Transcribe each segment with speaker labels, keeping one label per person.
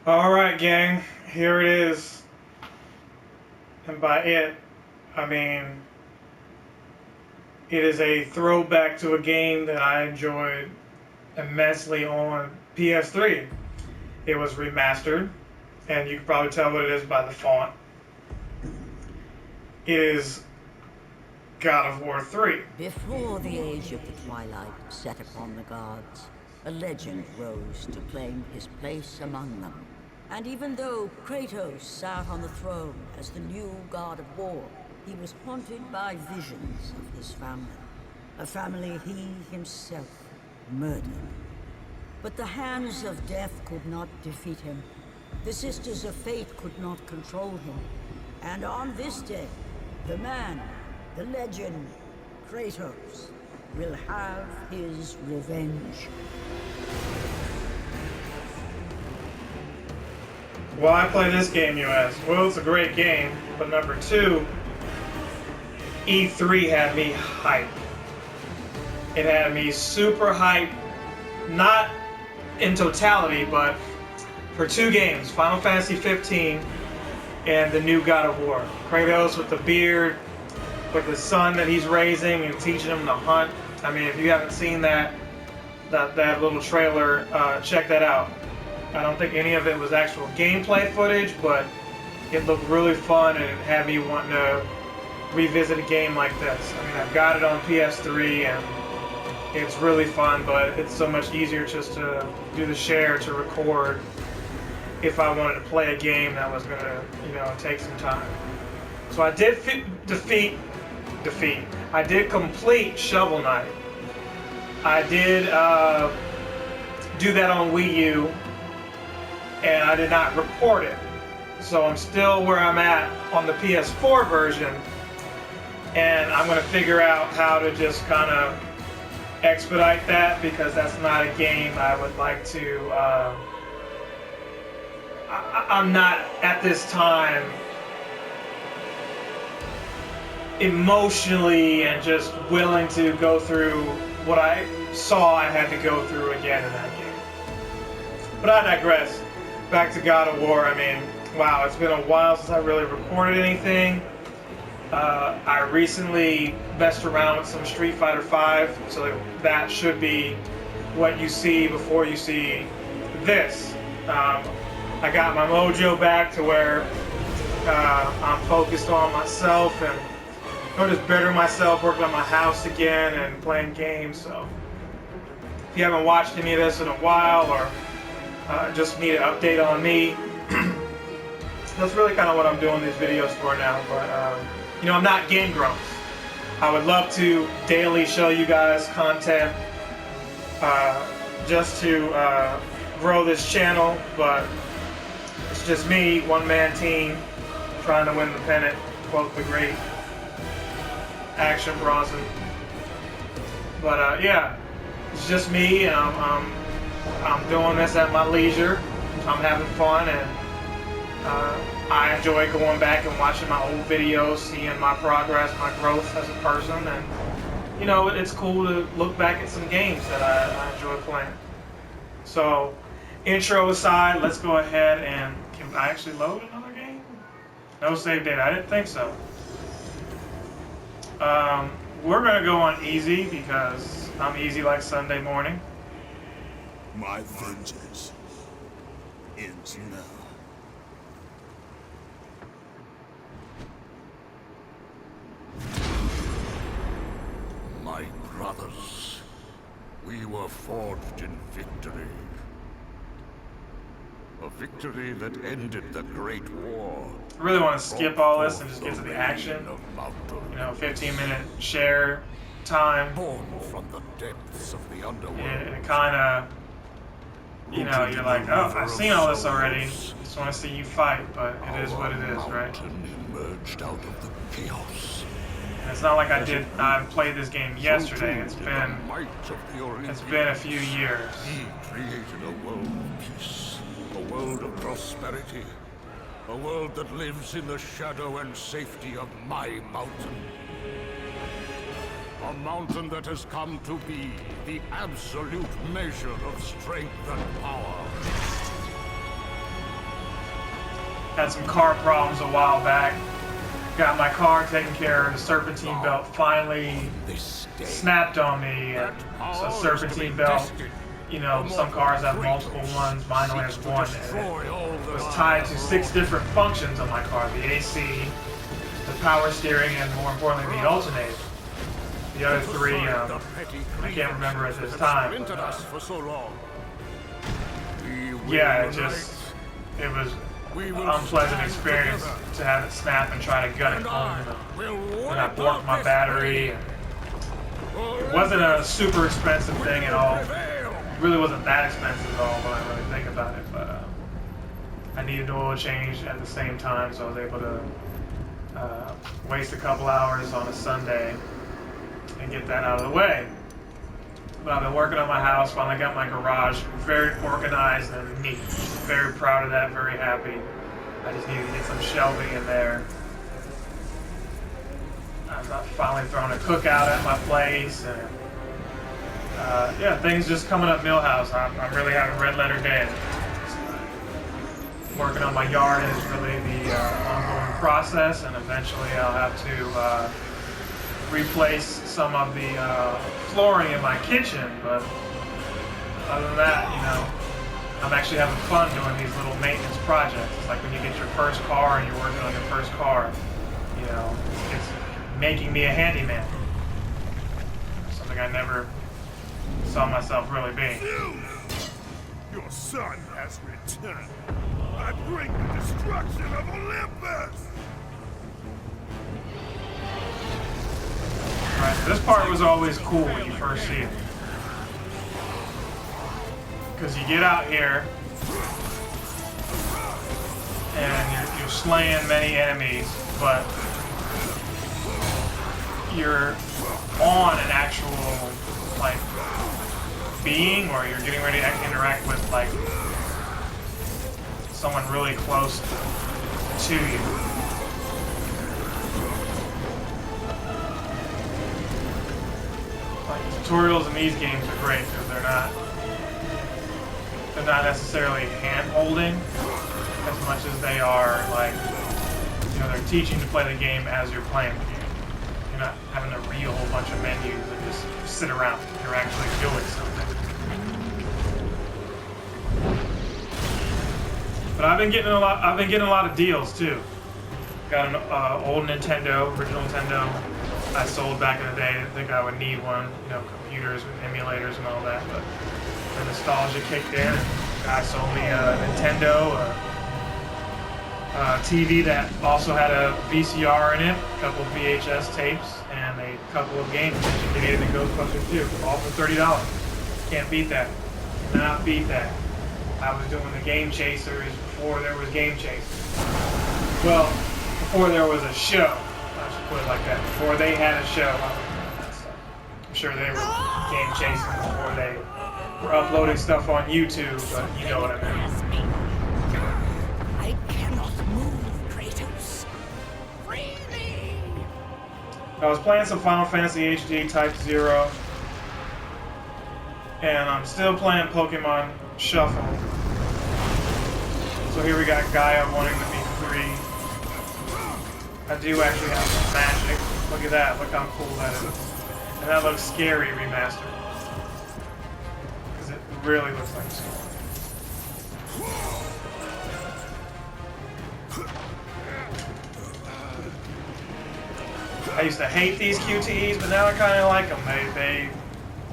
Speaker 1: Alright, gang, here it is. And by it, I mean it is a throwback to a game that I enjoyed immensely on PS3. It was remastered, and you can probably tell what it is by the font. It is God of War 3.
Speaker 2: Before the age of the twilight set upon the gods, a legend rose to claim his place among them. And even though Kratos sat on the throne as the new god of war, he was haunted by visions of his family. A family he himself murdered. But the hands of death could not defeat him. The sisters of fate could not control him. And on this day, the man, the legend, Kratos, will have his revenge.
Speaker 1: Why play this game, you ask? Well, it's a great game, but number two, E3 had me hyped. It had me super hyped, not in totality, but for two games, Final Fantasy 15 and the new God of War. Kratos with the beard, with the son that he's raising and teaching him to hunt. I mean, if you haven't seen that little trailer, check that out. I don't think any of it was actual gameplay footage, but it looked really fun and it had me wanting to revisit a game like this. I mean, I've got it on PS3 and it's really fun, but it's so much easier just to do the share to record if I wanted to play a game that was going to, take some time. So I did I did complete Shovel Knight. I did do that on Wii U, and I did not report it. So I'm still where I'm at on the PS4 version, and I'm going to figure out how to just kind of expedite that, because that's not a game I would like to... I'm not, at this time, emotionally and just willing to go through what I saw I had to go through again in that game. But I digress. Back to God of War. I mean, wow, it's been a while since I really recorded anything. I recently messed around with some Street Fighter V, so that should be what you see before you see this. I got my mojo back to where I'm focused on myself and just better myself, working on my house again and playing games. So if you haven't watched any of this in a while, or just need an update on me, that's really kind of what I'm doing these videos for now. But I'm not Game Grumps. I would love to daily show you guys content just to grow this channel, but it's just me, one-man team, trying to win the pennant, quote the great Action Bronson. But yeah, it's just me, and I'm doing this at my leisure. I'm having fun, and I enjoy going back and watching my old videos, seeing my progress, my growth as a person, and it's cool to look back at some games that I enjoy playing. So, intro aside, let's go ahead and... Can I actually load another game? No save data. I didn't think so. We're going to go on easy because I'm easy like Sunday morning.
Speaker 3: My vengeance ends now. My brothers, we were forged in victory. A victory that ended the Great War.
Speaker 1: I really want to skip all this and just get to the action. 15-minute share time.
Speaker 3: Born from the depths of the underworld.
Speaker 1: And it kind of, you're like, oh, I've seen all this already. Just want to see you fight, but it is what it is, right?
Speaker 3: Emerged out of the chaos.
Speaker 1: And it's not like I played this game yesterday. It's been a few years.
Speaker 3: He created a world of peace, a world of prosperity, a world that lives in the shadow and safety of my mountain. A mountain that has come to be the absolute measure of strength and power.
Speaker 1: Had some car problems a while back. Got my car taken care of. The serpentine belt finally snapped on me. And so serpentine belt, you know, some cars have multiple ones. Mine only has one. And it was tied to 6 different functions on my car: the AC, the power steering, and more importantly, the alternator. The other 3, I can't remember at this time. But, yeah, it was an unpleasant experience to have it snap and try to gut it home. And I broke my battery. It wasn't a super expensive thing at all. It really wasn't that expensive at all when I really think about it. But I needed an oil change at the same time, so I was able to waste a couple hours on a Sunday and get that out of the way. But I've been working on my house, finally got my garage very organized and neat. Very proud of that, very happy. I just needed to get some shelving in there. I've finally thrown a cookout at my place, and yeah, things just coming up Millhouse. I'm really having red letter day. Working on my yard is really the ongoing process, and eventually I'll have to replace some of the flooring in my kitchen, but other than that, you know, I'm actually having fun doing these little maintenance projects. It's like when you get your first car and you're working on your first car, you know, it's making me a handyman. Something I never saw myself really being.
Speaker 4: Your son has returned. I bring the destruction of Olympus!
Speaker 1: Right, so this part was always cool when you first see it. Because you get out here and you're slaying many enemies, but you're on an actual, like, being, or you're getting ready to interact with, like, someone really close to you. Like, tutorials in these games are great because they're not necessarily hand-holding as much as they are, like, you know, they're teaching to play the game as you're playing the game. You're not having to read a whole bunch of menus and just sit around. You're actually doing something. But I've been getting a lot of deals too. Got an old Nintendo, original Nintendo. I sold back in the day. I didn't think I would need one, you know, computers with emulators and all that. But the nostalgia kicked in. The guy sold me a Nintendo, a TV that also had a VCR in it, a couple of VHS tapes, and a couple of games that you could get in Ghostbusters 2, all for $30. Can't beat that. Cannot beat that. I was doing the Game Chasers before there was Game Chasers. Well, before there was a show. I should put it like that. Before they had a show. I'm sure they were Game Chasers before they were uploading stuff on YouTube, but you know what I mean.
Speaker 2: I cannot move, Kratos. Free me!
Speaker 1: I was playing some Final Fantasy HD Type 0, and I'm still playing Pokemon Shuffle. So here we got Gaia wanting to be free. I do actually have some magic. Look at that, look how cool that is. And that looks scary remastered. Because it really looks like a story. I used to hate these QTEs, but now I kind of like them.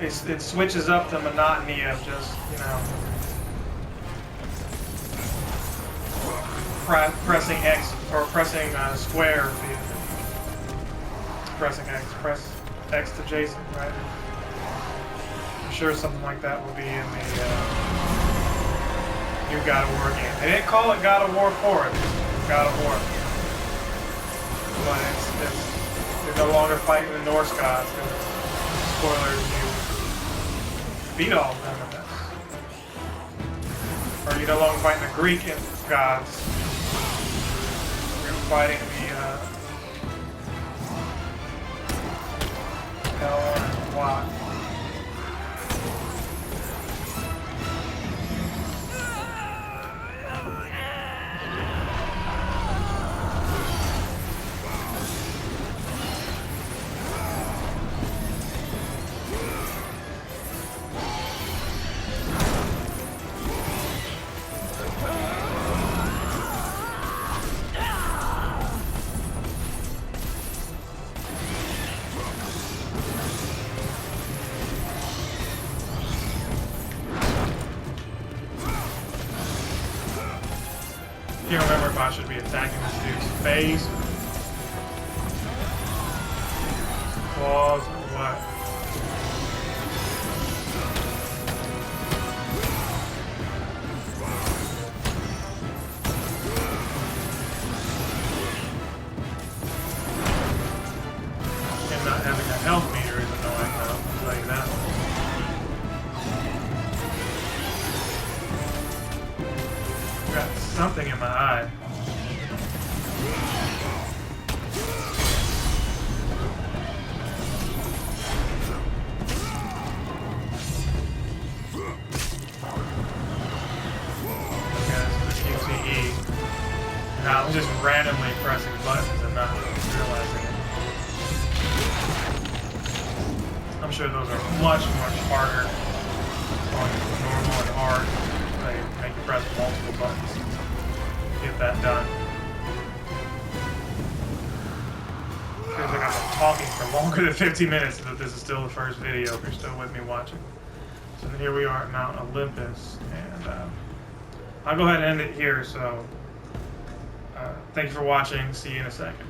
Speaker 1: It switches up the monotony of just, you know, pressing X or pressing square. Pressing X, press X to Jason, right? I'm sure something like that will be in the new God of War game. They didn't call it God of War 4, it's God of War. But you're no longer fighting the Norse gods. Spoilers, you beat all of them in this. Or you're no longer fighting the Greek gods. You're fighting the Hell and Block. can't remember if I should be attacking this dude's face, claws, or what. And not having a health meter is annoying though, I'll tell you that. Got something in my eye. I'm just randomly pressing buttons and not realizing it. I'm sure those are much harder on normal and hard. They make you press multiple buttons to get that done. Feels like I've been talking for longer than 15 minutes, but this is still the first video if you're still with me watching. So here we are at Mount Olympus, and I'll go ahead and end it here. So thank you for watching. See you in a second.